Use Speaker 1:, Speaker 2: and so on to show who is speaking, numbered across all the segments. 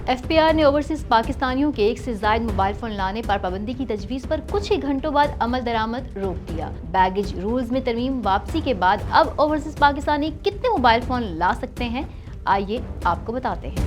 Speaker 1: FBR ने overseas पाकिस्तानियों के एक से ज्यादा मोबाइल फोन लाने पर पाबंदी की तजवीज़ पर कुछ ही घंटों बाद अमल दरामद रोक दिया। बैगेज रूल्स में तरमीम वापसी के बाद अब ओवरसीज पाकिस्तानी कितने मोबाइल फोन ला सकते हैं, आइए आपको बताते हैं।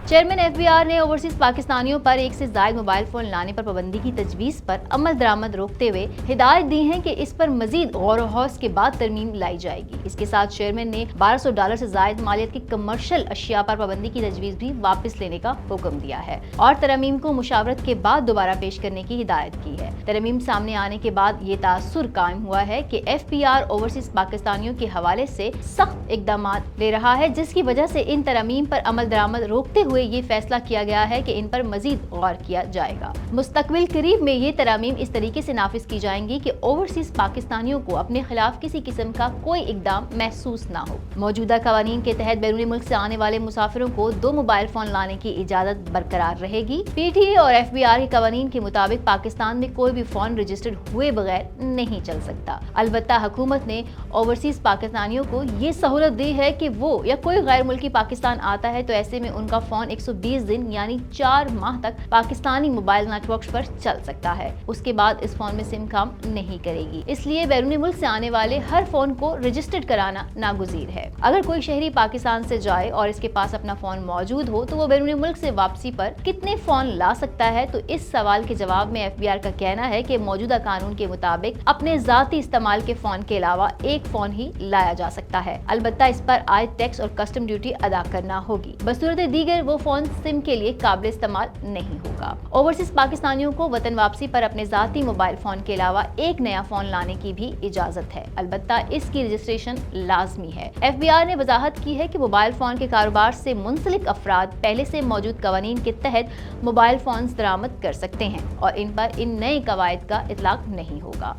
Speaker 1: चेयरमैन FBR ने ओवरसीज पाकिस्तानियों पर एक से ज्यादा मोबाइल फोन लाने पर पाबंदी की तजवीज़ पर अमल दरामद रोकते हुए हिदायत दी है कि इस पर मजीद गौर व हौस के बाद तरमीम लाई जाएगी। इसके साथ चेयरमैन ने $1200 से ज्यादा मालियत की कमर्शियल अशिया पर पाबंदी की तजवीज़ भी वापस लेने का हुक्म दिया है और तरमीम को मुशावरत के बाद दोबारा पेश करने की हिदायत की है। तरमीम सामने आने के बाद ये तासुर कायम हुआ है कि FBR ओवरसीज पाकिस्तानियों के हवाले से सख्त इकदाम ले रहा है, जिसकी वजह से इन तरमीम पर अमल दरामद रोकते हुए ये फैसला किया गया है कि इन पर मजीद गौर किया जाएगा। मुस्तकबिल करीब में ये तरमीम इस तरीके से नाफिज की जाएंगी कि ओवरसीज पाकिस्तानियों को अपने खिलाफ किसी किस्म का कोई इकदाम महसूस ना हो। मौजूदा कवानीन के तहत बैरूनी मुल्क से आने वाले मुसाफिरों को 2 मोबाइल फोन लाने की इजाजत बरकरार रहेगी। PTA और FBR के कवानीन के मुताबिक पाकिस्तान में कोई भी फोन रजिस्टर्ड हुए बगैर नहीं चल सकता। अलबत्ता हुकूमत ने ओवरसीज पाकिस्तानियों को ये सहूलत दी है कि वो या कोई गैर मुल्की पाकिस्तान आता है तो ऐसे में उनका फोन 120 दिन यानी 4 माह तक पाकिस्तानी मोबाइल नेटवर्क्स पर चल सकता है। उसके बाद इस फोन में सिम काम नहीं करेगी। इसलिए बैरूनी मुल्क से आने वाले हर फोन को रजिस्टर्ड कराना नागुज़ीर है। अगर कोई शहरी पाकिस्तान से जाए और इसके पास अपना फोन मौजूद हो तो वो बैरूनी मुल्क से वापसी पर कितने फोन ला सकता है, तो इस सवाल के जवाब में FBR का कहना है कि मौजूदा कानून के मुताबिक अपने जाती इस्तेमाल के फोन के अलावा एक फोन ही लाया जा सकता है। अलबत्ता इस पर आयद टैक्स और कस्टम ड्यूटी अदा करना होगी। बसूरत दीगर वो फोन सिम के लिए काबिल इस्तेमाल नहीं होगा। ओवरसीज पाकिस्तानियों को वतन वापसी पर अपने जाती मोबाइल फोन के अलावा एक नया फोन लाने की भी इजाजत है। अलबत्ता इसकी रजिस्ट्रेशन लाजमी है। FBR ने वजाहत की है कि मोबाइल फोन के कारोबार से मुंसलिक अफराद पहले से मौजूद कवानीन के तहत मोबाइल फोन दरामद कर सकते हैं और इन पर इन नए कवायद का इतलाक नहीं होगा।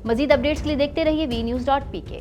Speaker 1: मजीद अपडेट्स के लिए देखते रहिए vnews.pk।